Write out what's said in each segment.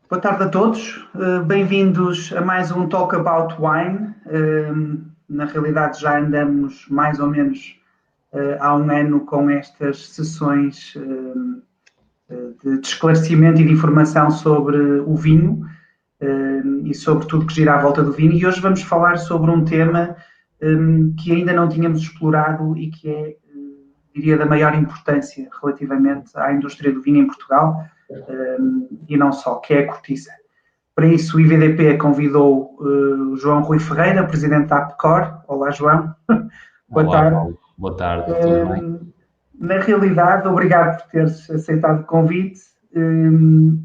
Boa tarde a todos, bem-vindos a mais um Talk About Wine. Na realidade já andamos mais ou menos há um ano com estas sessões de esclarecimento e de informação sobre o vinho e sobre tudo que gira à volta do vinho. E hoje vamos falar sobre um tema que ainda não tínhamos explorado e que é, diria, da maior importância relativamente à indústria do vinho em Portugal. E não só, que é a cortiça. Para isso, o IVDP convidou o João Rui Ferreira, presidente da APCOR. Olá, João. Boa tarde. Paulo. Boa tarde, tudo bem? Na realidade, obrigado por teres aceitado o convite.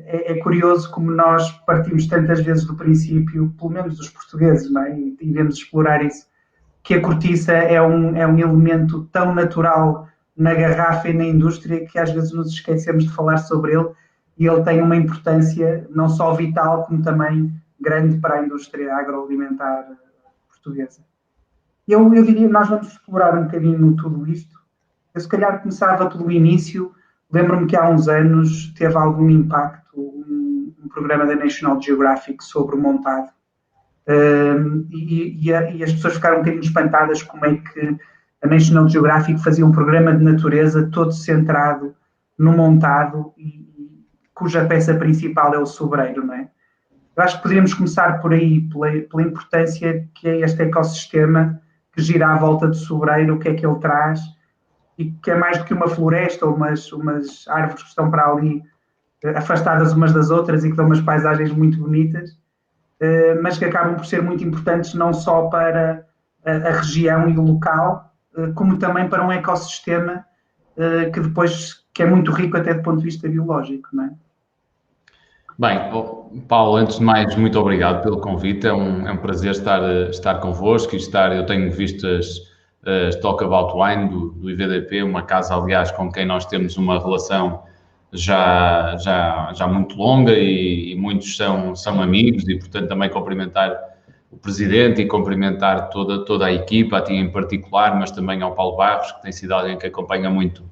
É curioso como nós partimos tantas vezes do princípio, pelo menos os portugueses, não é? E iremos explorar isso, que a cortiça é um elemento tão natural na garrafa e na indústria que às vezes nos esquecemos de falar sobre ele. E ele tem uma importância não só vital, como também grande para a indústria agroalimentar portuguesa. Eu diria que nós vamos explorar um bocadinho tudo isto. Eu se calhar começava pelo início. Lembro-me que há uns anos teve algum impacto um programa da National Geographic sobre o montado. E as pessoas ficaram um bocadinho espantadas como é que a National Geographic fazia um programa de natureza todo centrado no montado cuja peça principal é o sobreiro, não é? Eu acho que poderíamos começar por aí, pela importância que é este ecossistema que gira à volta do sobreiro, o que é que ele traz, e que é mais do que uma floresta ou umas árvores que estão para ali afastadas umas das outras e que dão umas paisagens muito bonitas, mas que acabam por ser muito importantes não só para a região e o local, como também para um ecossistema que é muito rico até do ponto de vista biológico, não é? Bem, Paulo, antes de mais, muito obrigado pelo convite. É um prazer estar convosco eu tenho visto as Talk About Wine do IVDP, uma casa, aliás, com quem nós temos uma relação já muito longa e muitos são amigos e, portanto, também cumprimentar o Presidente e cumprimentar toda a equipa, a ti em particular, mas também ao Paulo Barros, que tem sido alguém que acompanha muito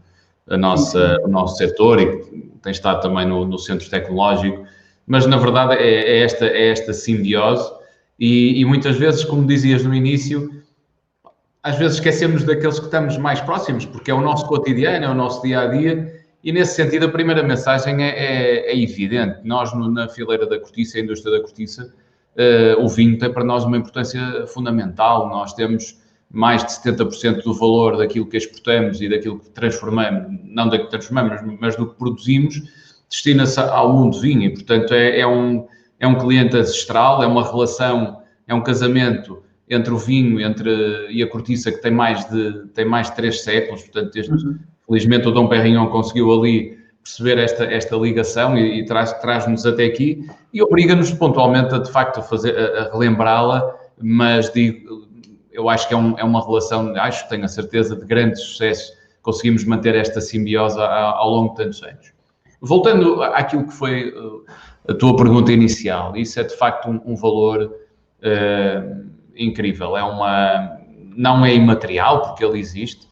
o nosso setor e que tem estado também no centro tecnológico, mas na verdade é esta simbiose e muitas vezes, como dizias no início, às vezes esquecemos daqueles que estamos mais próximos, porque é o nosso cotidiano, é o nosso dia-a-dia, e nesse sentido a primeira mensagem é evidente. Nós, na fileira da cortiça, a indústria da cortiça, o vinho tem para nós uma importância fundamental. Nós temos mais de 70% do valor daquilo que exportamos e daquilo que transformamos, não daquilo que transformamos, mas do que produzimos, destina-se ao mundo vinho e, portanto, é um cliente ancestral, é uma relação, é um casamento entre o vinho e a cortiça que tem mais de 3 séculos, portanto, felizmente o Dom Perignon conseguiu ali perceber esta ligação e traz-nos até aqui e obriga-nos pontualmente de facto a relembrá-la, mas eu acho que é uma relação, tenho a certeza, de grande sucesso. Conseguimos manter esta simbiose ao longo de tantos anos. Voltando àquilo que foi a tua pergunta inicial, isso é de facto um valor incrível. Não é imaterial, porque ele existe.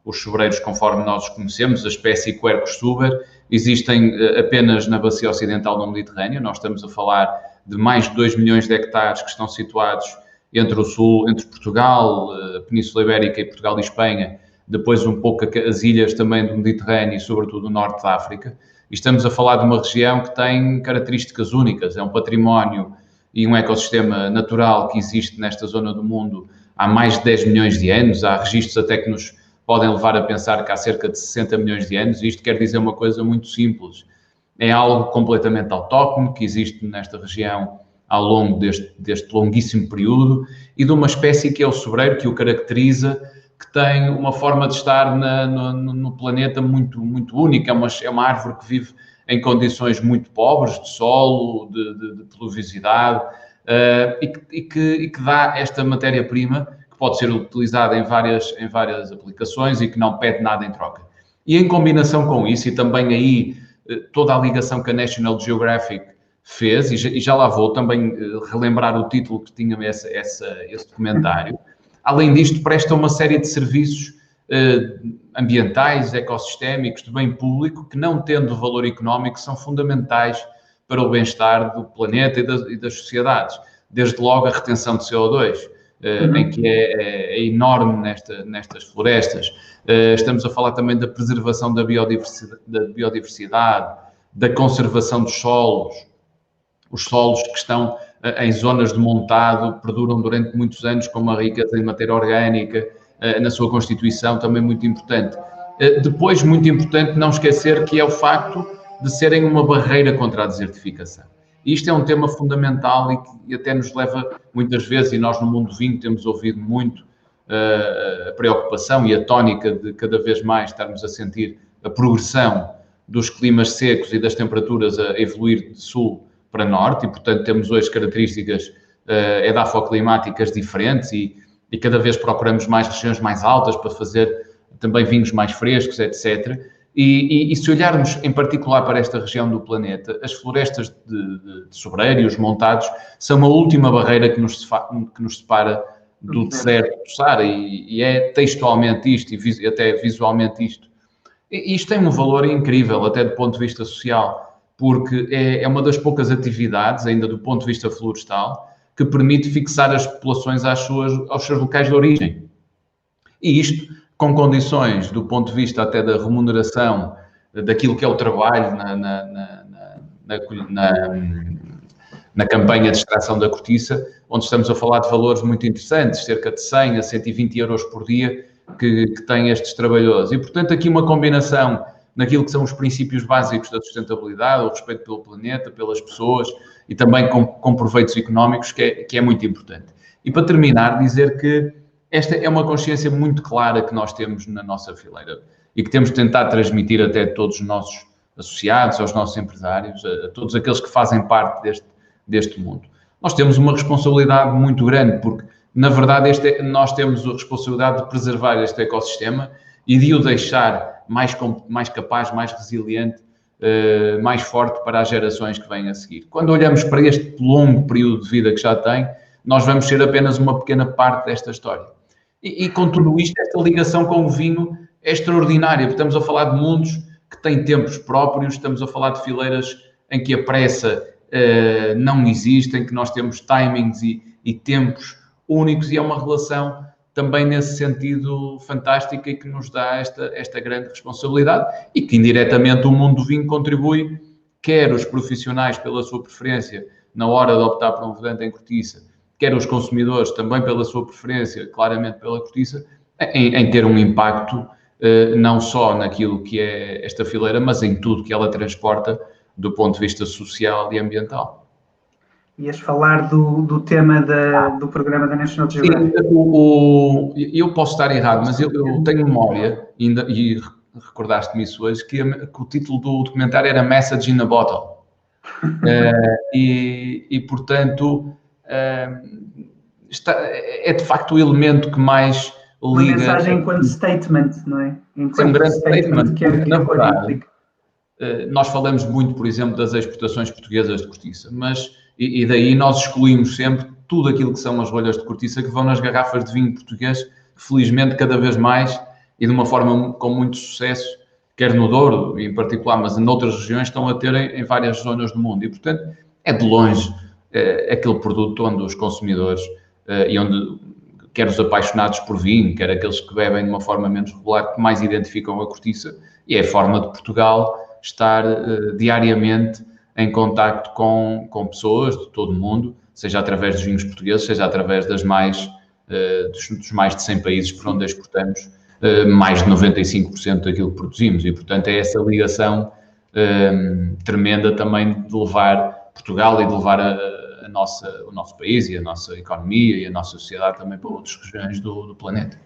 Os sobreiros, conforme nós os conhecemos, a espécie Quercus tuber, existem apenas na bacia ocidental do Mediterrâneo. Nós estamos a falar de mais de 2 milhões de hectares que estão situados entre o sul, entre Portugal, a Península Ibérica e Portugal e Espanha, depois um pouco as ilhas também do Mediterrâneo e sobretudo o norte da África. E estamos a falar de uma região que tem características únicas, é um património e um ecossistema natural que existe nesta zona do mundo há mais de 10 milhões de anos. Há registros até que nos podem levar a pensar que há cerca de 60 milhões de anos. Isto quer dizer uma coisa muito simples. É algo completamente autóctone que existe nesta região ao longo deste longuíssimo período e de uma espécie que é o sobreiro, que o caracteriza, que tem uma forma de estar no planeta muito, muito única. É uma árvore que vive em condições muito pobres de solo, de pluviosidade e que dá esta matéria-prima que pode ser utilizada em várias aplicações e que não pede nada em troca. E em combinação com isso, e também aí toda a ligação que a National Geographic fez, e já lá vou também relembrar o título que tinha esse documentário. Além disto, presta uma série de serviços ambientais, ecossistémicos, de bem público, que não tendo valor económico são fundamentais para o bem-estar do planeta e das sociedades. Desde logo a retenção de CO2, em que é enorme nestas florestas. Estamos a falar também da preservação da biodiversidade, da conservação dos solos. Os solos que estão em zonas de montado perduram durante muitos anos com uma riqueza em matéria orgânica, na sua constituição, também muito importante. Depois, muito importante, não esquecer que é o facto de serem uma barreira contra a desertificação. Isto é um tema fundamental e que até nos leva, muitas vezes, e nós no Mundo do Vinho temos ouvido muito a preocupação e a tónica de cada vez mais estarmos a sentir a progressão dos climas secos e das temperaturas a evoluir de sul para norte, e, portanto, temos hoje características edafoclimáticas diferentes e cada vez procuramos mais regiões mais altas para fazer também vinhos mais frescos, etc. E se olharmos em particular para esta região do planeta, as florestas de sobreiro e os montados são a última barreira que nos separa do deserto do Saara, e é textualmente isto e até visualmente isto. E isto tem um valor incrível, até do ponto de vista social, porque é uma das poucas atividades, ainda do ponto de vista florestal, que permite fixar as populações aos seus locais de origem. E isto com condições, do ponto de vista até da remuneração daquilo que é o trabalho na campanha de extração da cortiça, onde estamos a falar de valores muito interessantes, cerca de 100 a 120 euros por dia que têm estes trabalhadores. E, portanto, aqui uma combinação naquilo que são os princípios básicos da sustentabilidade, o respeito pelo planeta, pelas pessoas e também com proveitos económicos, que é muito importante. E para terminar, dizer que esta é uma consciência muito clara que nós temos na nossa fileira e que temos de tentar transmitir até a todos os nossos associados, aos nossos empresários, a todos aqueles que fazem parte deste mundo. Nós temos uma responsabilidade muito grande, porque, na verdade, nós temos a responsabilidade de preservar este ecossistema e de o deixar mais capaz, mais resiliente, mais forte para as gerações que vêm a seguir. Quando olhamos para este longo período de vida que já tem, nós vamos ser apenas uma pequena parte desta história. E com tudo isto, esta ligação com o vinho é extraordinária, porque estamos a falar de mundos que têm tempos próprios, estamos a falar de fileiras em que a pressa não existe, em que nós temos timings e tempos únicos, e é uma relação também nesse sentido fantástica e que nos dá esta grande responsabilidade e que indiretamente o mundo do vinho contribui, quer os profissionais pela sua preferência na hora de optar por um vedante em cortiça, quer os consumidores também pela sua preferência, claramente pela cortiça, em ter um impacto não só naquilo que é esta fileira, mas em tudo que ela transporta do ponto de vista social e ambiental. Ias falar do tema do programa da National Geographic. Eu posso estar errado, mas eu tenho memória, e recordaste-me isso hoje, que o título do documentário era Message in a Bottle. Portanto, é de facto o elemento que mais liga... Uma mensagem enquanto statement, não é? É um grande statement, na verdade. Nós falamos muito, por exemplo, das exportações portuguesas de cortiça, mas e daí nós excluímos sempre tudo aquilo que são as rolhas de cortiça que vão nas garrafas de vinho português, que felizmente cada vez mais e de uma forma com muito sucesso, quer no Douro em particular, mas em outras regiões estão a ter em várias zonas do mundo. E, portanto, é de longe aquele produto onde os consumidores e onde quer os apaixonados por vinho, quer aqueles que bebem de uma forma menos regular, que mais identificam a cortiça, e é a forma de Portugal estar diariamente em contacto com pessoas de todo o mundo, seja através dos vinhos portugueses, seja através dos mais de 100 países por onde exportamos mais de 95% daquilo que produzimos. E, portanto, é essa ligação tremenda também de levar Portugal e de levar o nosso país e a nossa economia e a nossa sociedade também para outras regiões do planeta.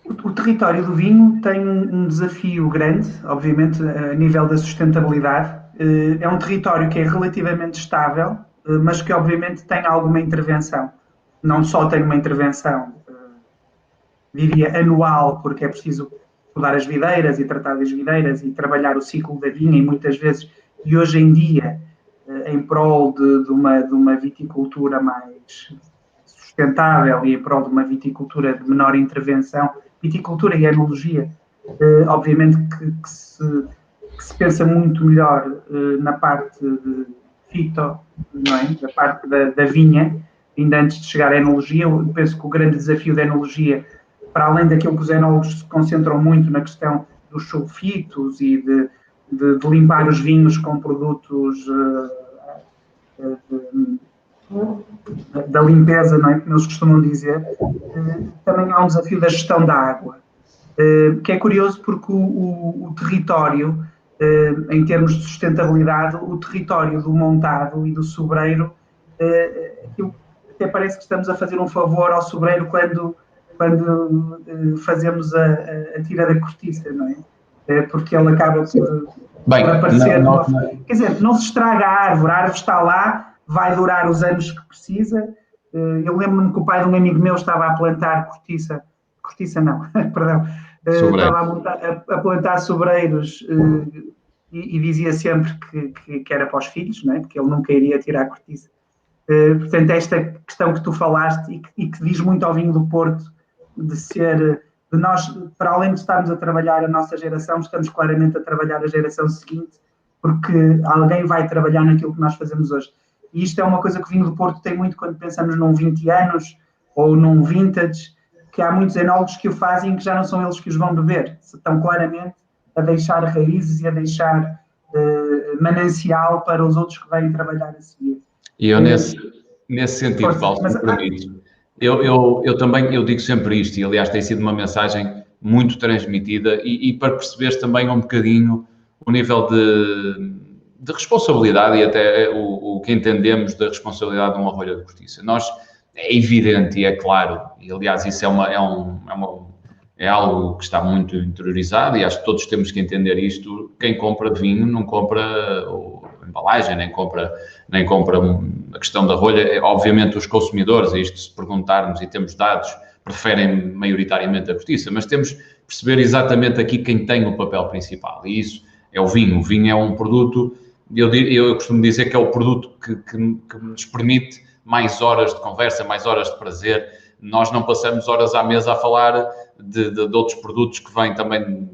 O território do vinho tem um desafio grande, obviamente, a nível da sustentabilidade. É um território que é relativamente estável, mas que obviamente tem alguma intervenção. Não só tem uma intervenção, diria, anual, porque é preciso podar as videiras e tratar das videiras e trabalhar o ciclo da vinha, e muitas vezes, e hoje em dia, em prol de uma viticultura mais sustentável e em prol de uma viticultura de menor intervenção, viticultura e enologia, obviamente que se pensa muito melhor na parte de fito, não é? Da parte da vinha, ainda antes de chegar à enologia. Eu penso que o grande desafio da enologia, para além daquilo que os enólogos se concentram muito na questão dos sulfitos e de limpar os vinhos com produtos da limpeza, não é? Como eles costumam dizer, também há um desafio da gestão da água, que é curioso porque o território, em termos de sustentabilidade, o território do montado e do sobreiro, até parece que estamos a fazer um favor ao sobreiro quando fazemos a tira da cortiça, não é? Porque ele acaba por aparecer. Quer dizer, não se estraga a árvore está lá, vai durar os anos que precisa. Eu lembro-me que o pai de um amigo meu estava a plantar cortiça não, perdão, estava a plantar sobreiros e dizia sempre que era para os filhos, não é? Porque ele nunca iria tirar a cortiça. Portanto, esta questão que tu falaste e que diz muito ao vinho do Porto, de nós, para além de estarmos a trabalhar a nossa geração, estamos claramente a trabalhar a geração seguinte, porque alguém vai trabalhar naquilo que nós fazemos hoje. E isto é uma coisa que o vinho do Porto tem muito quando pensamos num 20 anos ou num vintage, que há muitos enólogos que o fazem e que já não são eles que os vão beber. Estão claramente a deixar raízes e a deixar manancial para os outros que vêm trabalhar a seguir. E eu, nesse sentido, Paulo, se me permite, eu também digo sempre isto, e aliás tem sido uma mensagem muito transmitida, e para perceberes também um bocadinho o nível de responsabilidade e até o que entendemos da responsabilidade de uma rolha de cortiça. Nós, é evidente e é claro, e aliás isso é algo que está muito interiorizado, e acho que todos temos que entender isto: quem compra vinho não compra a embalagem, nem compra a questão da rolha. Obviamente os consumidores, a isto, se perguntarmos e temos dados, preferem maioritariamente a cortiça, mas temos que perceber exatamente aqui quem tem o papel principal, e isso é o vinho. O vinho é um produto, eu costumo dizer que é o produto que nos permite mais horas de conversa, mais horas de prazer. Nós não passamos horas à mesa a falar de outros produtos que vêm também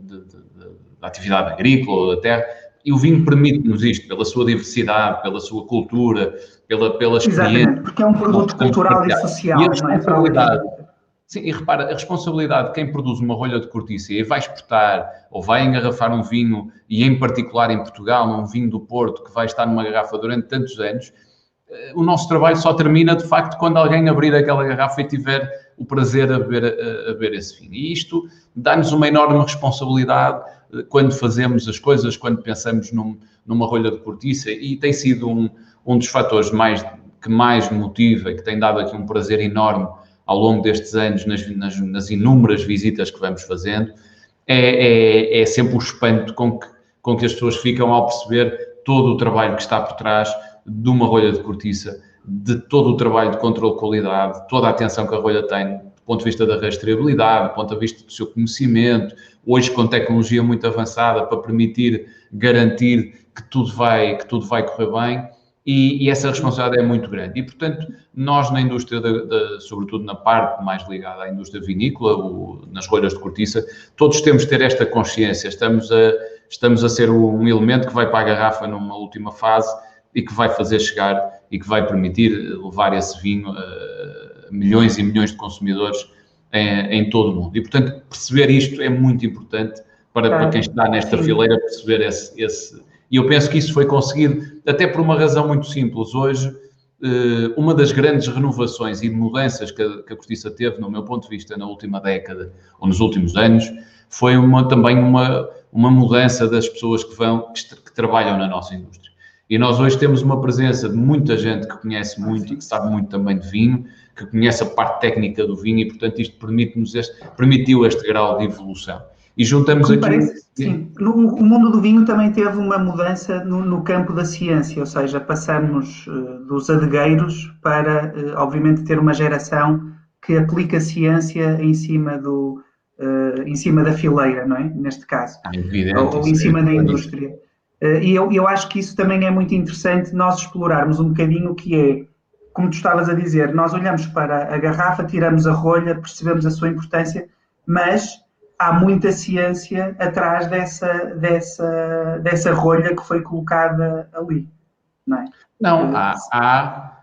da atividade agrícola ou da terra, e o vinho permite-nos isto, pela sua diversidade, pela sua cultura, pela experiência. Exatamente, porque é um produto cultural e social. E a responsabilidade, sim, e repara, a responsabilidade de quem produz uma rolha de cortiça e vai exportar ou vai engarrafar um vinho, e em particular em Portugal, um vinho do Porto que vai estar numa garrafa durante tantos anos, o nosso trabalho só termina, de facto, quando alguém abrir aquela garrafa e tiver o prazer a beber esse vinho. E isto dá-nos uma enorme responsabilidade quando fazemos as coisas, quando pensamos numa rolha de cortiça, e tem sido um dos fatores que mais motiva e que tem dado aqui um prazer enorme ao longo destes anos, nas inúmeras visitas que vamos fazendo, é sempre o espanto com que as pessoas ficam ao perceber todo o trabalho que está por trás de uma rolha de cortiça, de todo o trabalho de controle de qualidade, toda a atenção que a rolha tem do ponto de vista da rastreabilidade, do ponto de vista do seu conhecimento, hoje com tecnologia muito avançada para permitir garantir que tudo vai correr bem, e essa responsabilidade é muito grande. E, portanto, nós na indústria, sobretudo na parte mais ligada à indústria vinícola, nas rolhas de cortiça, todos temos de ter esta consciência. Estamos a ser um elemento que vai para a garrafa numa última fase e que vai fazer chegar e que vai permitir levar esse vinho a milhões e milhões de consumidores em todo o mundo. E, portanto, perceber isto é muito importante para quem está nesta fileira, perceber esse. E eu penso que isso foi conseguido até por uma razão muito simples. Hoje, uma das grandes renovações e mudanças que a cortiça teve, no meu ponto de vista, na última década ou nos últimos anos, foi também uma mudança das pessoas que trabalham na nossa indústria. E nós hoje temos uma presença de muita gente que conhece muito e que sabe muito também de vinho, que conhece a parte técnica do vinho, e, portanto, isto permitiu este grau de evolução. E juntamos aqui... Sim, o mundo do vinho também teve uma mudança no campo da ciência, ou seja, passamos dos adegueiros para, obviamente, ter uma geração que aplica a ciência em cima da fileira, não é? Neste caso. Ou em cima da indústria. E eu acho que isso também é muito interessante, nós explorarmos um bocadinho o que é, como tu estavas a dizer, nós olhamos para a garrafa, tiramos a rolha, percebemos a sua importância, mas há muita ciência atrás dessa rolha que foi colocada ali, não é? Não, há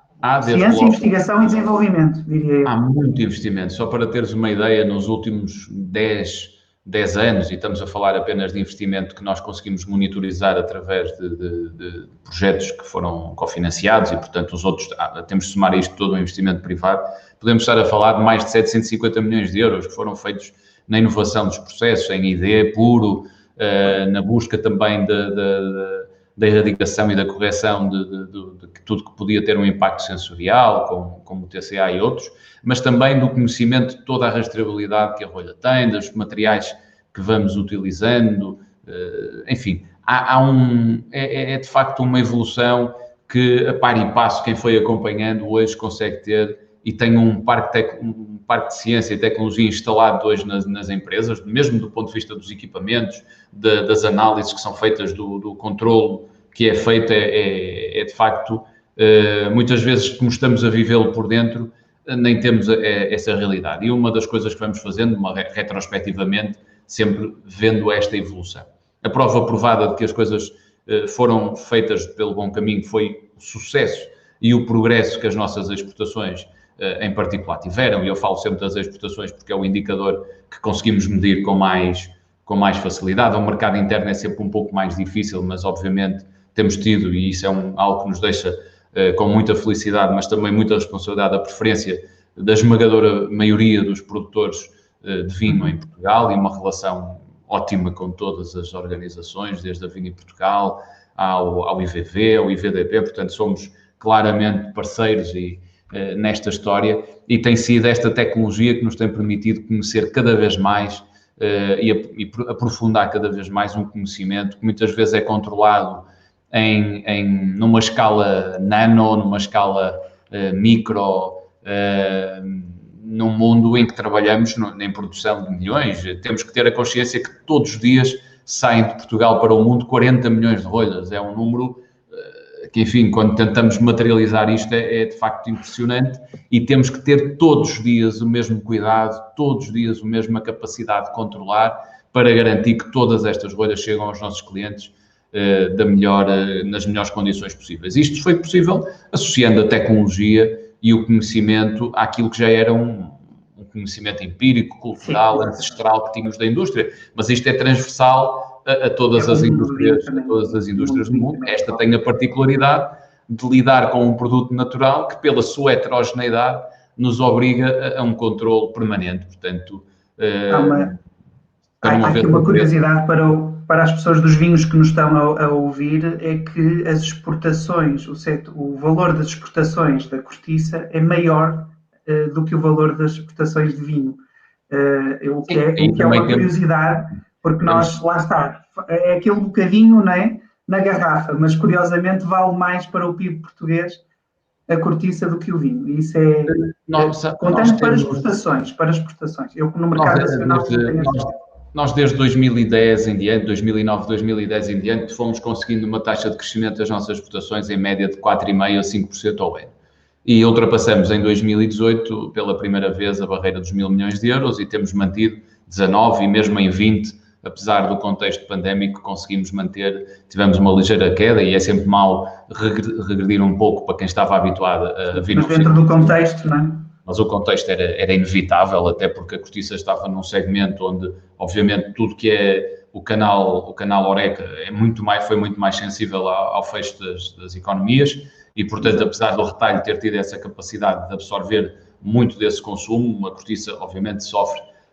desde Ciência, logo, investigação e desenvolvimento, diria eu. há muito investimento. Só para teres uma ideia, nos últimos 10 anos, e estamos a falar apenas de investimento que nós conseguimos monitorizar através de projetos que foram cofinanciados e, portanto, os outros, temos de somar a isto todo um investimento privado, podemos estar a falar de mais de 750 milhões de euros que foram feitos na inovação dos processos, em ID puro, na busca também da erradicação e da correção de tudo que podia ter um impacto sensorial, como o TCA e outros, mas também do conhecimento de toda a rastreabilidade que a rolha tem, dos materiais que vamos utilizando, enfim, é de facto uma evolução que, a par e passo, quem foi acompanhando hoje consegue ter e tem um parque de ciência e tecnologia instalado hoje nas empresas, mesmo do ponto de vista dos equipamentos, das análises que são feitas, do controle que é feito, é de facto, muitas vezes, como estamos a vivê-lo por dentro, nem temos essa realidade. E uma das coisas que vamos fazendo, retrospectivamente, sempre vendo esta evolução. A prova provada de que as coisas foram feitas pelo bom caminho foi o sucesso e o progresso que as nossas exportações, em particular, tiveram, e eu falo sempre das exportações porque é o indicador que conseguimos medir com mais facilidade. O mercado interno é sempre um pouco mais difícil, mas obviamente temos tido, e isso é algo que nos deixa com muita felicidade, mas também muita responsabilidade, a preferência da esmagadora maioria dos produtores de vinho em Portugal e uma relação ótima com todas as organizações, desde a Vinho em Portugal ao IVV, ao IVDP, portanto somos claramente parceiros nesta história, e tem sido esta tecnologia que nos tem permitido conhecer cada vez mais e aprofundar cada vez mais um conhecimento que muitas vezes é controlado numa escala nano, numa escala micro, num mundo em que trabalhamos em produção de milhões. Temos que ter a consciência que todos os dias saem de Portugal para o mundo 40 milhões de rolhas. É um número que, enfim, quando tentamos materializar isto, é de facto impressionante, e temos que ter todos os dias o mesmo cuidado, todos os dias a mesma capacidade de controlar para garantir que todas estas rolhas chegam aos nossos clientes nas melhores condições possíveis. Isto foi possível associando a tecnologia e o conhecimento àquilo que já era um conhecimento empírico, cultural, ancestral que tínhamos da indústria, mas isto é transversal a todas as indústrias do mundo. Esta tem a particularidade de lidar com um produto natural que, pela sua heterogeneidade, nos obriga a um controle permanente. Portanto, há aqui uma curiosidade para as pessoas dos vinhos que nos estão a ouvir, é que as exportações, o valor das exportações da cortiça é maior do que o valor das exportações de vinho. O que é uma curiosidade, porque nós, lá está, é aquele bocadinho, não é, na garrafa, mas curiosamente vale mais para o PIB português a cortiça do que o vinho. E isso contando para exportações. Eu, no mercado nacional, nós desde 2010 em diante, 2009, 2010 em diante, fomos conseguindo uma taxa de crescimento das nossas exportações em média de 4,5% a 5% ao ano. E ultrapassamos em 2018, pela primeira vez, a barreira dos 1.000 milhões de euros, e temos mantido 19 e mesmo em 20, apesar do contexto pandémico, conseguimos manter, tivemos uma ligeira queda, e é sempre mau regredir um pouco para quem estava habituado a vir. Mas dentro do contexto, não é? Mas o contexto era inevitável, até porque a cortiça estava num segmento onde, obviamente, tudo que é o canal Horeca foi muito mais sensível ao fecho das economias, e, portanto, apesar do retalho ter tido essa capacidade de absorver muito desse consumo, a cortiça, obviamente,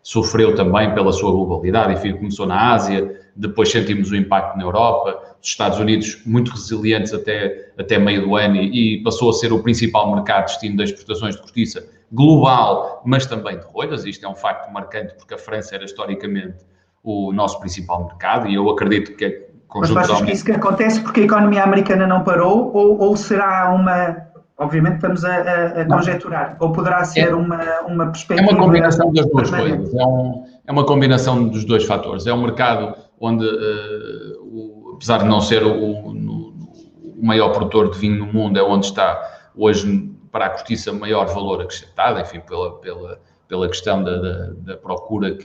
sofreu também pela sua globalidade. Enfim, começou na Ásia, depois sentimos o impacto na Europa, os Estados Unidos muito resilientes até meio do ano, e passou a ser o principal mercado de destino das exportações de cortiça global, mas também de rolhas. Isto é um facto marcante, porque a França era historicamente o nosso principal mercado, e eu acredito que Mas achas que isso que acontece porque a economia americana não parou, ou será obviamente estamos a conjecturar, ou poderá ser uma perspectiva... É uma combinação das duas coisas, é uma combinação dos dois fatores. É um mercado onde, apesar de não ser o maior produtor de vinho no mundo, é onde está hoje, para a cortiça, maior valor acrescentado, enfim, pela questão da procura,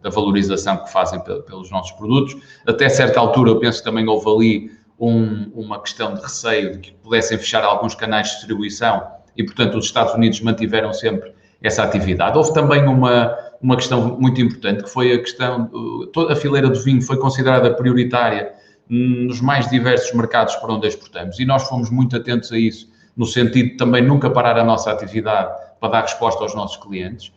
da valorização que fazem pelos nossos produtos. Até certa altura, eu penso que também houve ali uma questão de receio de que pudessem fechar alguns canais de distribuição e, portanto, os Estados Unidos mantiveram sempre essa atividade. Houve também uma questão muito importante, que foi a questão, toda a fileira do vinho foi considerada prioritária nos mais diversos mercados para onde exportamos, e nós fomos muito atentos a isso, no sentido de também nunca parar a nossa atividade para dar resposta aos nossos clientes.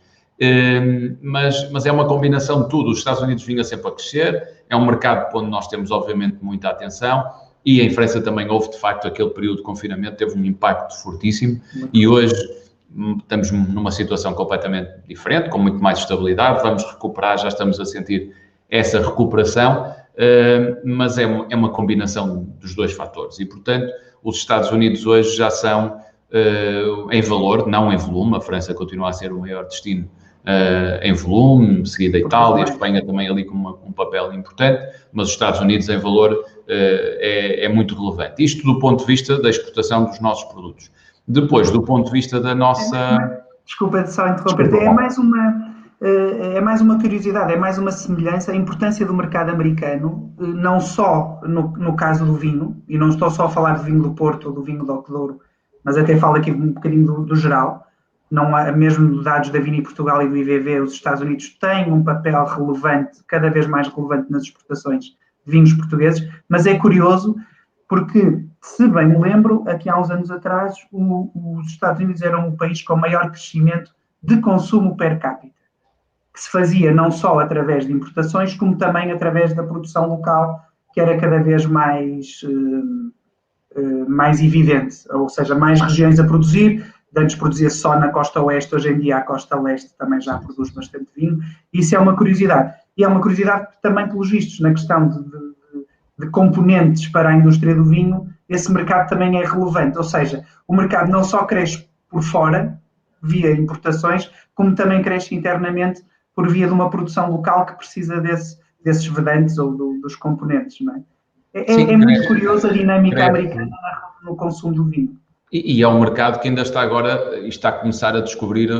Mas é uma combinação de tudo. Os Estados Unidos vinha sempre a crescer, é um mercado onde nós temos, obviamente, muita atenção, e em França também houve, de facto, aquele período de confinamento, teve um impacto fortíssimo, e hoje estamos numa situação completamente diferente, com muito mais estabilidade, vamos recuperar, já estamos a sentir essa recuperação, mas é uma combinação dos dois fatores, e, portanto, os Estados Unidos hoje já são, em valor, não em volume, a França continua a ser o maior destino em volume, seguida a Itália, a Espanha também ali com um papel importante, mas os Estados Unidos em valor é muito relevante. Isto do ponto de vista da exportação dos nossos produtos. Depois, do ponto de vista da nossa... Desculpa só interromper, é mais uma curiosidade, é mais uma semelhança, a importância do mercado americano, não só no caso do vinho, e não estou só a falar do vinho do Porto ou do vinho do Douro, mas até falo aqui um bocadinho do geral, não há, mesmo dados da Vini Portugal e do IVV, os Estados Unidos têm um papel relevante, cada vez mais relevante nas exportações de vinhos portugueses, mas é curioso porque, se bem me lembro, aqui há uns anos atrás, os Estados Unidos eram o país com maior crescimento de consumo per capita, que se fazia não só através de importações, como também através da produção local, que era cada vez mais evidente, ou seja, mais regiões a produzir. Antes produzia só na costa oeste, hoje em dia a costa leste também já produz bastante vinho. Isso é uma curiosidade. E é uma curiosidade também pelos vistos, na questão de componentes para a indústria do vinho, esse mercado também é relevante. Ou seja, o mercado não só cresce por fora, via importações, como também cresce internamente por via de uma produção local que precisa desses vedantes ou dos componentes. Não é? É muito curiosa a dinâmica americana no consumo do vinho. E é um mercado que ainda está agora, e está a começar a descobrir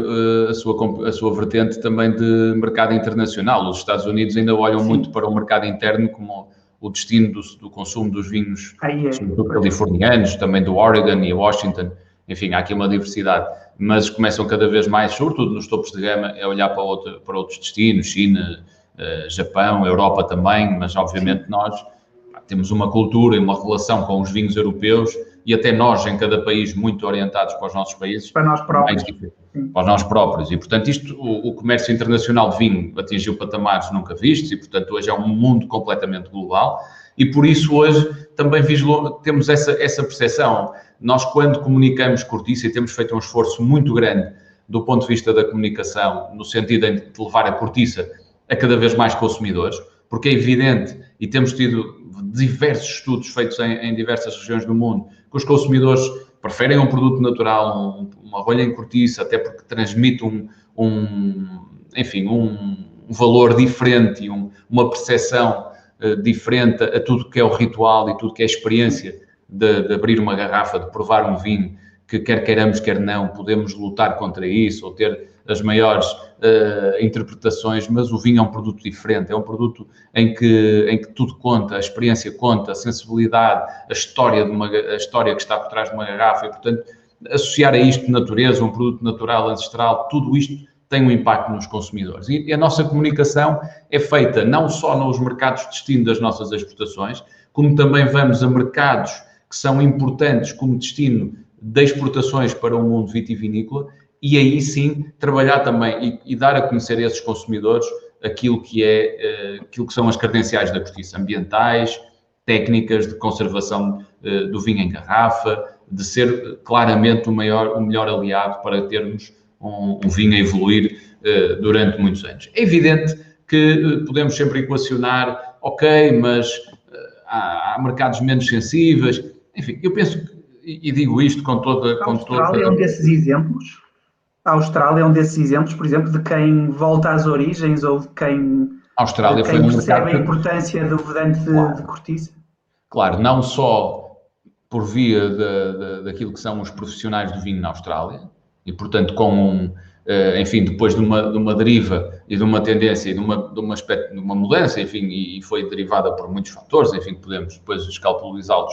a sua vertente também de mercado internacional. Os Estados Unidos ainda olham muito para o mercado interno como o destino do consumo dos vinhos, sobretudo californianos, também do Oregon e Washington. Enfim, há aqui uma diversidade. Mas começam cada vez mais, sobretudo nos topos de gama, a olhar para outros destinos, China, Japão, Europa também, mas obviamente nós temos uma cultura e uma relação com os vinhos europeus, e até nós, em cada país, muito orientados para os nossos países. Para nós próprios. Para nós próprios. E, portanto, o comércio internacional de vinho atingiu patamares nunca vistos e, portanto, hoje é um mundo completamente global. E, por isso, hoje também temos essa percepção. Nós, quando comunicamos Cortiça, e temos feito um esforço muito grande do ponto de vista da comunicação, no sentido de levar a Cortiça a cada vez mais consumidores, porque é evidente, e temos tido diversos estudos feitos em diversas regiões do mundo, que os consumidores preferem um produto natural, uma rolha em cortiça, até porque transmite um valor diferente e uma percepção diferente a tudo que é o ritual e tudo que é a experiência de abrir uma garrafa, de provar um vinho, que quer queiramos, quer não, podemos lutar contra isso ou ter as maiores interpretações, mas o vinho é um produto diferente, é um produto em que tudo conta, a experiência conta, a sensibilidade, a história que está por trás de uma garrafa, e, portanto, associar a isto natureza, um produto natural, ancestral, tudo isto tem um impacto nos consumidores. E a nossa comunicação é feita não só nos mercados de destino das nossas exportações, como também vamos a mercados que são importantes como destino de exportações para o mundo vitivinícola, e aí sim trabalhar também e dar a conhecer a esses consumidores aquilo que são as credenciais da Cortiça, ambientais, técnicas de conservação do vinho em garrafa, de ser claramente o melhor aliado para termos um vinho a evoluir durante muitos anos. É evidente que podemos sempre equacionar, ok, mas há mercados menos sensíveis. Enfim, eu penso, e digo isto com toda... A Austrália é um desses exemplos. A Austrália é um desses exemplos, por exemplo, de quem volta às origens ou de quem, a Austrália foi um percebe a importância do vedante de cortiça. Claro, não só por via daquilo que são os profissionais do vinho na Austrália, e portanto com enfim, depois de uma deriva e de uma tendência e de uma mudança, enfim, e foi derivada por muitos fatores, enfim, podemos depois escalpelizá-los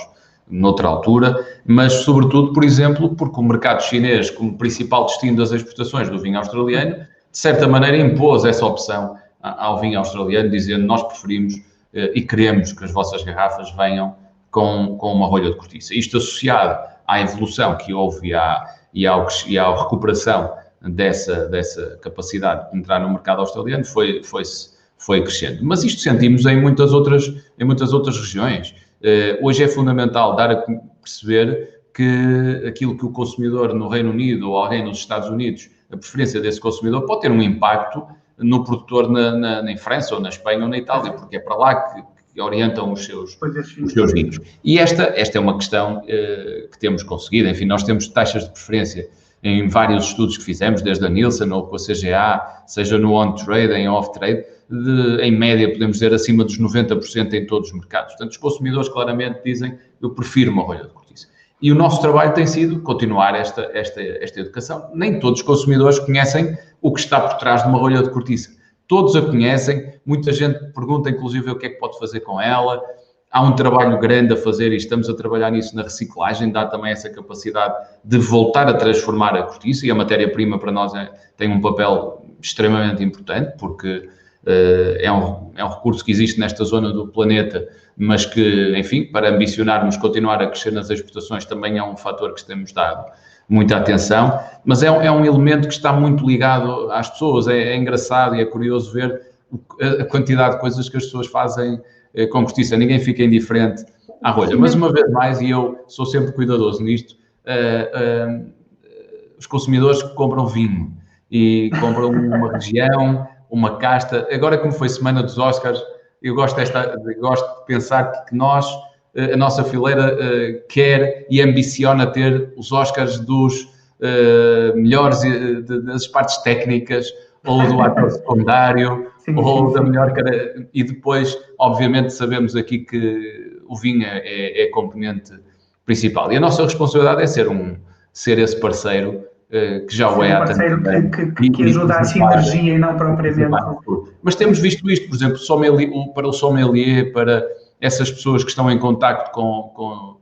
noutra altura, mas sobretudo, por exemplo, porque o mercado chinês, como principal destino das exportações do vinho australiano, de certa maneira impôs essa opção ao vinho australiano, dizendo nós preferimos e queremos que as vossas garrafas venham com uma rolha de cortiça. Isto associado à evolução que houve e à recuperação dessa capacidade de entrar no mercado australiano foi crescendo. Mas isto sentimos em muitas outras regiões. Hoje é fundamental dar a perceber que aquilo que o consumidor no Reino Unido ou alguém nos Estados Unidos, a preferência desse consumidor pode ter um impacto no produtor em França ou na Espanha ou na Itália, porque é para lá que orientam os seus vinhos. E esta é uma questão que temos conseguido. Enfim, nós temos taxas de preferência em vários estudos que fizemos, desde a Nielsen ou com a CGA, seja no on-trade, em off-trade, em média, podemos dizer, acima dos 90% em todos os mercados. Portanto, os consumidores claramente dizem, eu prefiro uma rolha de cortiça. E o nosso trabalho tem sido continuar esta educação. Nem todos os consumidores conhecem o que está por trás de uma rolha de cortiça. Todos a conhecem, muita gente pergunta, inclusive, o que é que pode fazer com ela. Há um trabalho grande a fazer e estamos a trabalhar nisso na reciclagem, dá também essa capacidade de voltar a transformar a cortiça, e a matéria-prima para nós tem um papel extremamente importante, porque é um recurso que existe nesta zona do planeta, mas que, enfim, para ambicionarmos continuar a crescer nas exportações também é um fator que temos dado muita atenção, mas é um elemento que está muito ligado às pessoas. É engraçado e é curioso ver a quantidade de coisas que as pessoas fazem com cortiça. Ninguém fica indiferente à rolha. Mas, uma vez mais, e eu sou sempre cuidadoso nisto, os consumidores compram vinho e compram uma região, uma casta. Agora, como foi semana dos Oscars, eu gosto de pensar que nós, a nossa fileira, quer e ambiciona ter os Oscars dos melhores das partes técnicas, ou do ator secundário, ou da melhor cara. E depois, obviamente, sabemos aqui que o vinho é a componente principal. E a nossa responsabilidade é ser esse parceiro que já o é há tanto tempo. Que ajuda a sinergia e não propriamente. Mas temos visto isto, por exemplo, para o sommelier, para essas pessoas que estão em contacto com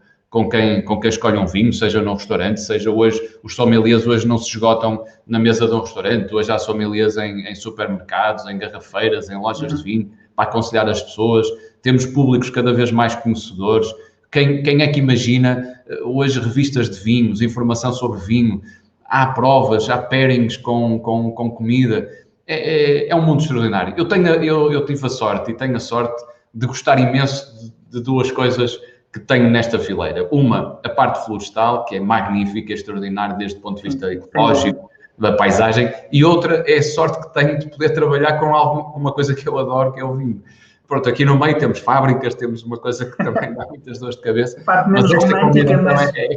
quem escolhe um vinho, seja no restaurante, seja hoje, os sommeliers hoje não se esgotam na mesa de um restaurante, hoje há sommeliers em supermercados, em garrafeiras, em lojas de vinho, para aconselhar as pessoas. Temos públicos cada vez mais conhecedores. Quem é que imagina hoje revistas de vinhos, informação sobre vinho, há provas, há pairings com comida. É um mundo extraordinário. Eu tive a sorte e tenho a sorte de gostar imenso de duas coisas que tenho nesta fileira. Uma, a parte florestal, que é magnífica, extraordinária desde o ponto de vista ecológico, da paisagem, e outra é a sorte que tenho de poder trabalhar com uma coisa que eu adoro, que é o vinho. Pronto, aqui no meio temos fábricas, temos uma coisa que também dá muitas dores de cabeça. A parte menos romântica,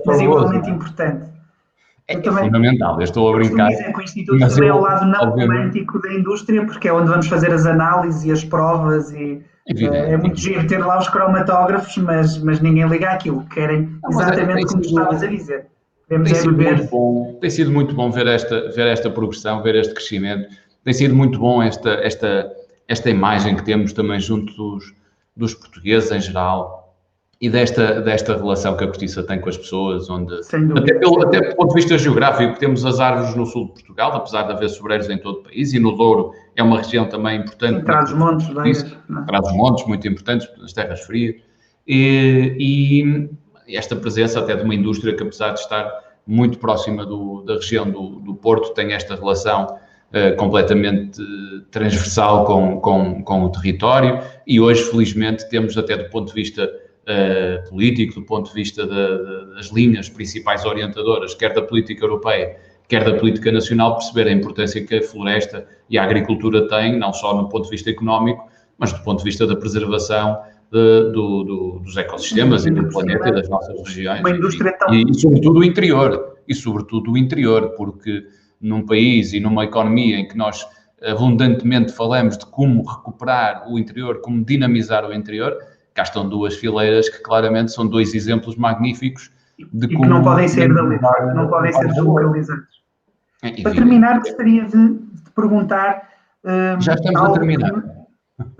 mas igualmente importante. É fundamental, eu estou a brincar. Dizer que o Instituto também é o lado não romântico da indústria, porque é onde vamos fazer as análises e as provas, e é muito giro ter lá os cromatógrafos, mas ninguém liga àquilo, querem exatamente como estavas a dizer. Tem sido muito bom ver esta progressão, ver este crescimento. Tem sido muito bom esta imagem que temos também junto dos portugueses em geral, e desta relação que a cortiça tem com as pessoas, onde, até do ponto de vista geográfico, temos as árvores no sul de Portugal, apesar de haver sobreiros em todo o país, e no Douro é uma região também importante. Trás-os-Montes, muito importantes, nas terras frias, e esta presença até de uma indústria que, apesar de estar muito próxima da região do Porto, tem esta relação completamente transversal com o território, e hoje, felizmente, temos até do ponto de vista político, do ponto de vista das linhas principais orientadoras, quer da política europeia, quer da política nacional, perceber a importância que a floresta e a agricultura têm, não só no ponto de vista económico, mas do ponto de vista da preservação dos ecossistemas e do planeta e das nossas regiões. E sobretudo o interior, porque num país e numa economia em que nós abundantemente falamos de como recuperar o interior, como dinamizar o interior, cá estão duas fileiras que claramente são dois exemplos magníficos de como... que não podem ser deslocalizados. Para terminar, gostaria de perguntar... Já estamos a terminar.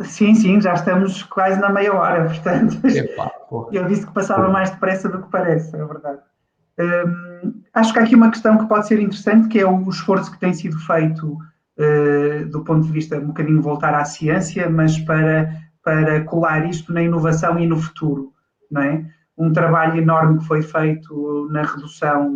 Sim, já estamos quase na meia hora, portanto... Epá, eu disse que passava mais depressa do que parece, é verdade. Acho que há aqui uma questão que pode ser interessante, que é o esforço que tem sido feito do ponto de vista um bocadinho voltar à ciência, mas para colar isto na inovação e no futuro, não é? Um trabalho enorme que foi feito na redução,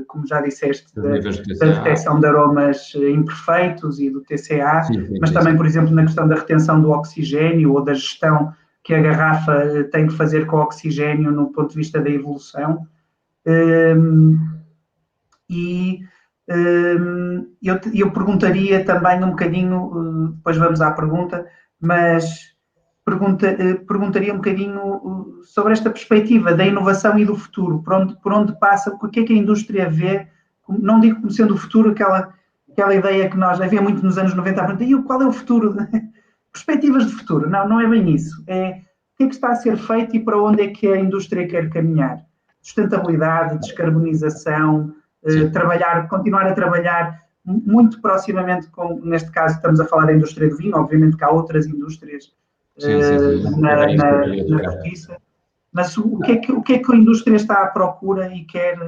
como já disseste, da detecção de aromas imperfeitos e do TCA, mas também, por exemplo, na questão da retenção do oxigênio ou da gestão que a garrafa tem que fazer com o oxigênio no ponto de vista da evolução. Eu perguntaria também um bocadinho, depois vamos à pergunta, mas perguntaria um bocadinho sobre esta perspectiva da inovação e do futuro, por onde passa, o que é que a indústria vê, não digo como sendo o futuro, aquela ideia que nós havia muito nos anos 90, e qual é o futuro? Perspectivas de futuro, não é bem isso, é o que é que está a ser feito e para onde é que a indústria quer caminhar. Sustentabilidade, descarbonização, continuar a trabalhar muito proximamente neste caso estamos a falar da indústria do vinho, obviamente que há outras indústrias na cortiça, mas o que é que a indústria está à procura e quer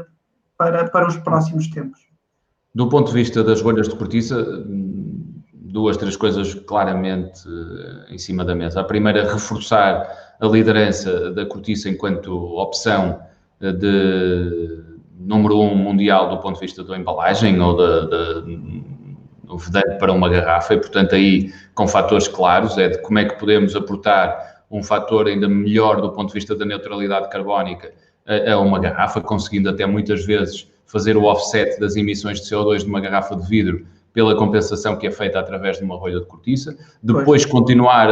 para os próximos tempos? Do ponto de vista das rolhas de cortiça, 2, 3 coisas claramente em cima da mesa. A primeira, reforçar a liderança da cortiça enquanto opção de número 1 mundial do ponto de vista da embalagem ou do vedante para uma garrafa e, portanto, aí com fatores claros, de como é que podemos aportar um fator ainda melhor do ponto de vista da neutralidade carbónica a uma garrafa, conseguindo até muitas vezes fazer o offset das emissões de CO2 de uma garrafa de vidro pela compensação que é feita através de uma rolha de cortiça. Depois continuar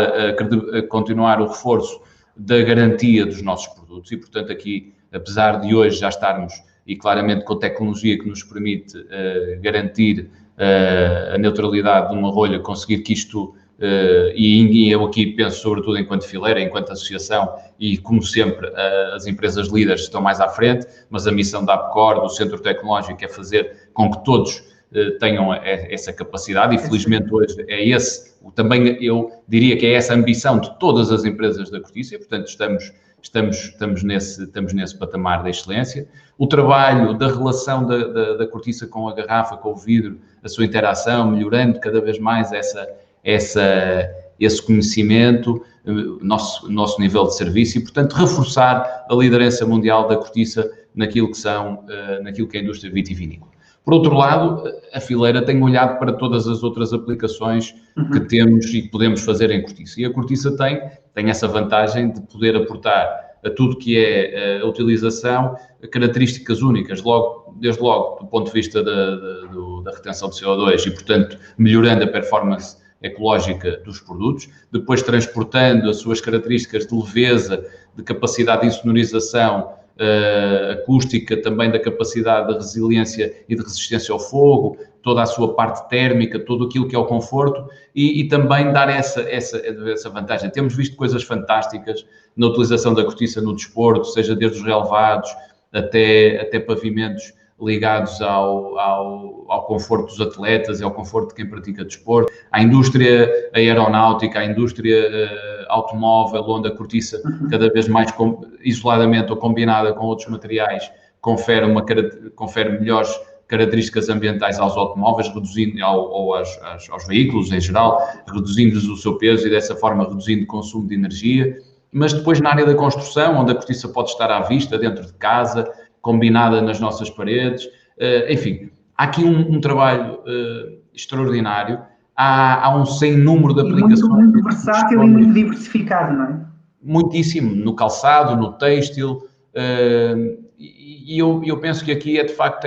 o reforço da garantia dos nossos produtos e, portanto, aqui, apesar de hoje já estarmos e claramente com tecnologia que nos permite garantir a neutralidade de uma rolha, conseguir que isto, e eu aqui penso sobretudo enquanto fileira, enquanto associação, e como sempre as empresas líderes estão mais à frente, mas a missão da APCOR, do Centro Tecnológico, é fazer com que todos tenham essa capacidade e felizmente hoje é também eu diria que é essa a ambição de todas as empresas da cortiça e, portanto, estamos nesse patamar da excelência. O trabalho da relação da cortiça com a garrafa, com o vidro, a sua interação, melhorando cada vez mais esse conhecimento, nosso nível de serviço e, portanto, reforçar a liderança mundial da cortiça naquilo que é a indústria vitivinícola. Por outro lado, a fileira tem olhado para todas as outras aplicações que temos e que podemos fazer em cortiça. E a cortiça tem essa vantagem de poder aportar a tudo que é a utilização características únicas, desde logo do ponto de vista da retenção de CO2 e, portanto, melhorando a performance ecológica dos produtos, depois transportando as suas características de leveza, de capacidade de insonorização, acústica, também da capacidade de resiliência e de resistência ao fogo, toda a sua parte térmica, tudo aquilo que é o conforto e também dar essa vantagem. Temos visto coisas fantásticas na utilização da cortiça no desporto, seja desde os relevados até pavimentos ligados ao conforto dos atletas e ao conforto de quem pratica desporto, à indústria aeronáutica, à indústria automóvel, onde a cortiça cada vez mais isoladamente ou combinada com outros materiais confere melhores características ambientais aos automóveis, reduzindo aos veículos em geral, reduzindo-lhes o seu peso e dessa forma reduzindo o consumo de energia. Mas depois na área da construção, onde a cortiça pode estar à vista, dentro de casa, combinada nas nossas paredes, enfim, há aqui um trabalho extraordinário, há um sem número de aplicações. Muito versátil e muito diversificado, não é? Muitíssimo, no calçado, no têxtil, e eu penso que aqui é de facto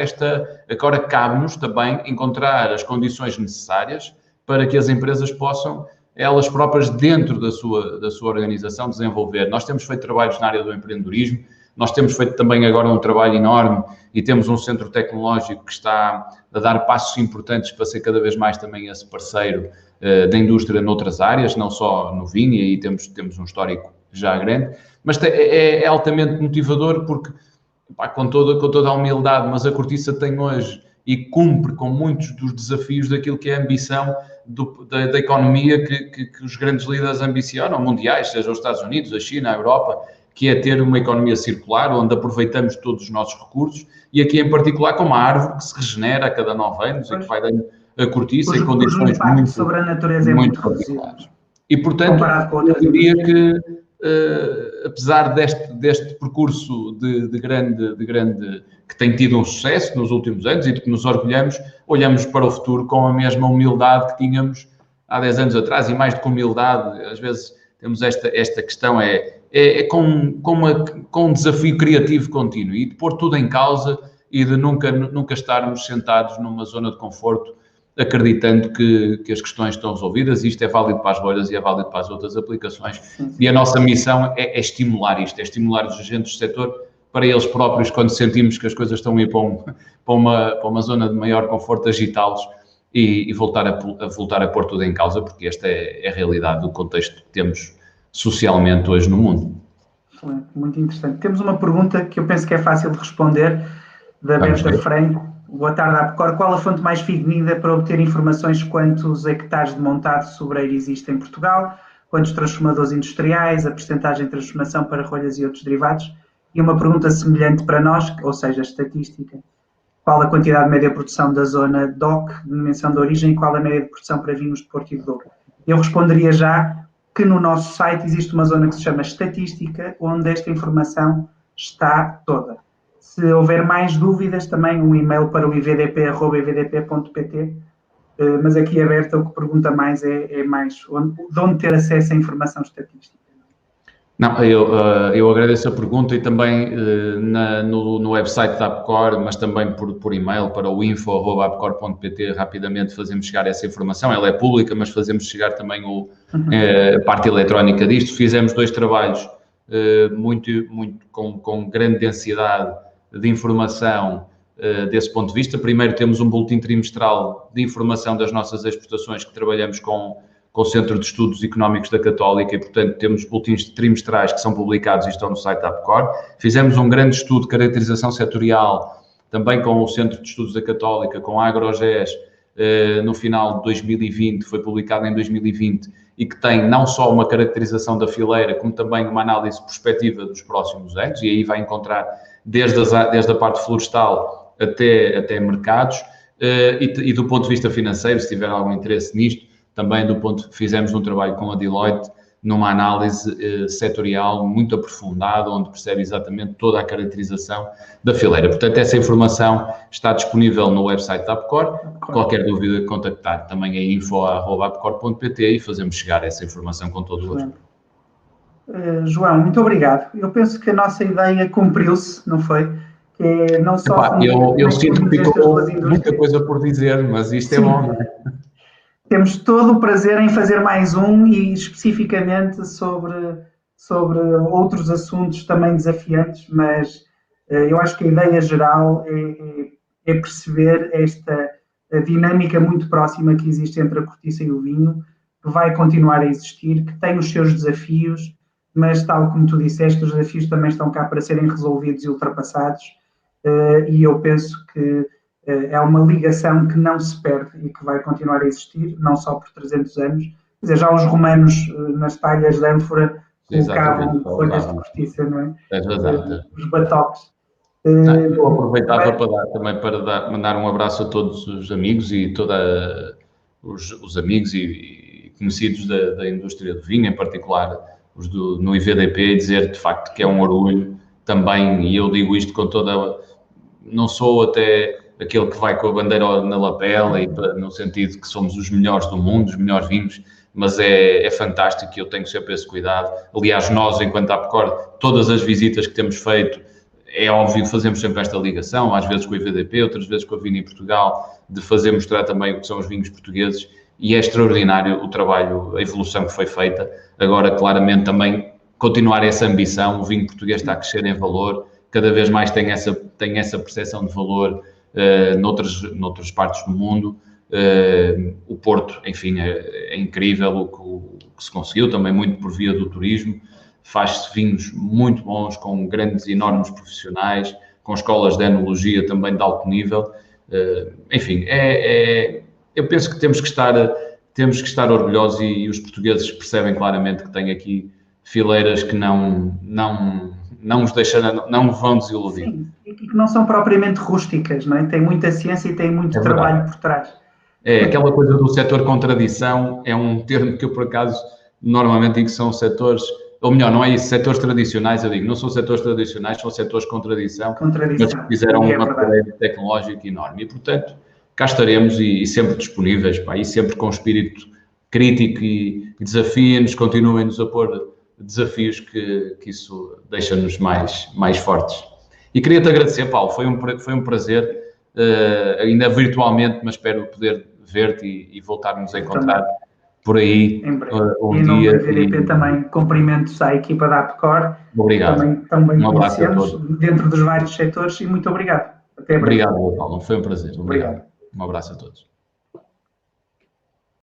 agora cabe-nos também encontrar as condições necessárias para que as empresas possam, elas próprias dentro da sua organização, desenvolver. Nós temos feito trabalhos na área do empreendedorismo, nós temos feito também agora um trabalho enorme e temos um centro tecnológico que está a dar passos importantes para ser cada vez mais também esse parceiro da indústria noutras áreas, não só no vinho, e aí temos um histórico já grande, mas é altamente motivador porque, com toda a humildade, mas a cortiça tem hoje e cumpre com muitos dos desafios daquilo que é a ambição da economia que os grandes líderes ambicionam, mundiais, seja os Estados Unidos, a China, a Europa, que é ter uma economia circular, onde aproveitamos todos os nossos recursos, e aqui em particular com uma árvore que se regenera a cada 9 anos e que vai dando a cortiça em condições muito, sobre a natureza muito particulares. E, portanto, eu diria que, apesar deste percurso de grande que tem tido um sucesso nos últimos anos e de que nos orgulhamos, olhamos para o futuro com a mesma humildade que tínhamos há 10 anos atrás, e mais do que humildade, às vezes temos esta questão, com um desafio criativo contínuo e de pôr tudo em causa e de nunca estarmos sentados numa zona de conforto, acreditando que as questões estão resolvidas. Isto é válido para as bolhas e é válido para as outras aplicações. E a nossa missão é estimular isto, é estimular os agentes do setor para eles próprios, quando sentimos que as coisas estão a ir para uma zona de maior conforto, agitá-los e voltar a pôr tudo em causa, porque esta é a realidade do contexto que temos socialmente hoje no mundo. Excelente, muito interessante. Temos uma pergunta que eu penso que é fácil de responder, da Berta Franco. Boa tarde, APCOR. Qual a fonte mais fidedigna para obter informações quantos hectares de montado de sobreiro existem em Portugal, quantos transformadores industriais, a percentagem de transformação para rolhas e outros derivados? E uma pergunta semelhante para nós, ou seja, estatística. Qual a quantidade média de produção da zona DOC, de dimensão de origem, e qual a média de produção para vinhos de Porto e de Douro? Eu responderia já que no nosso site existe uma zona que se chama Estatística, onde esta informação está toda. Se houver mais dúvidas, também um e-mail para o ivdp@ivdp.pt, mas aqui aberta o que pergunta mais é mais de onde ter acesso à informação estatística. Não, eu agradeço a pergunta e também no website da APCOR, mas também por e-mail para o info@apcor.pt, rapidamente fazemos chegar essa informação. Ela é pública, mas fazemos chegar também a parte eletrónica disto. Fizemos 2 trabalhos com grande densidade de informação desse ponto de vista. Primeiro, temos um boletim trimestral de informação das nossas exportações, que trabalhamos com o Centro de Estudos Económicos da Católica e, portanto, temos boletins trimestrais que são publicados e estão no site da APCOR. Fizemos um grande estudo de caracterização setorial, também com o Centro de Estudos da Católica, com a AgroGES, no final de 2020, foi publicado em 2020, e que tem não só uma caracterização da fileira, como também uma análise prospectiva dos próximos anos, e aí vai encontrar desde a parte florestal até mercados, e do ponto de vista financeiro, se tiver algum interesse nisto, também fizemos um trabalho com a Deloitte, numa análise setorial muito aprofundada, onde percebe exatamente toda a caracterização da fileira. Portanto, essa informação está disponível no website da APCOR. Qualquer dúvida, contactar também a info@apcor.pt e fazemos chegar essa informação com todo o gosto. João, muito obrigado. Eu penso que a nossa ideia cumpriu-se, não foi? Não só eu sinto que ficou muita coisa por dizer, mas isto é bom, não é? Temos todo o prazer em fazer mais um e especificamente sobre outros assuntos também desafiantes, mas eu acho que a ideia geral é perceber esta dinâmica muito próxima que existe entre a cortiça e o vinho, que vai continuar a existir, que tem os seus desafios, mas tal como tu disseste, os desafios também estão cá para serem resolvidos e ultrapassados, e eu penso que é uma ligação que não se perde e que vai continuar a existir, não só por 300 anos. Quer dizer, já os romanos, nas talhas de ânfora, colocavam folhas de cortiça, não é? É verdade. Os batoques. Eu aproveitava para mandar um abraço a todos os amigos e os amigos e conhecidos da indústria do vinho, em particular os no IVDP, e dizer de facto que é um orgulho também, e eu digo isto com toda... Não sou até aquele que vai com a bandeira na lapela, no sentido que somos os melhores do mundo, os melhores vinhos, mas é fantástico e eu tenho sempre esse cuidado. Aliás, nós, enquanto APCOR, todas as visitas que temos feito, é óbvio que fazemos sempre esta ligação, às vezes com o IVDP, outras vezes com a Vini Portugal, de fazer mostrar também o que são os vinhos portugueses, e é extraordinário o trabalho, a evolução que foi feita. Agora, claramente, também continuar essa ambição, o vinho português está a crescer em valor, cada vez mais tem essa percepção de valor noutras partes do mundo. O Porto, enfim, é incrível o que se conseguiu, também muito por via do turismo. Faz-se vinhos muito bons, com grandes e enormes profissionais, com escolas de enologia também de alto nível, Enfim, eu penso que temos que estar orgulhosos e os portugueses percebem claramente que têm aqui fileiras que não nos deixam, não nos vão desiludir. Sim, e que não são propriamente rústicas, não é? Tem muita ciência e tem muito trabalho por trás. Aquela coisa do setor contradição é um termo que eu, por acaso, normalmente digo que são setores, ou melhor, não é isso, setores tradicionais, eu digo, não são setores tradicionais, são setores contradição, mas que fizeram um aparelho tecnológico enorme. E, portanto, cá estaremos e sempre disponíveis, e sempre com espírito crítico e desafiem-nos, continuem-nos a pôr desafios que isso deixa-nos mais fortes. E queria-te agradecer, Paulo, foi um prazer, ainda virtualmente, mas espero poder ver-te e voltarmos a encontrar por aí um dia. E no VDP também cumprimentos à equipa da APCOR. Obrigado. Também conhecemos dentro dos vários setores e muito obrigado. Até breve. Obrigado, Paulo, foi um prazer. Obrigado. Um abraço a todos.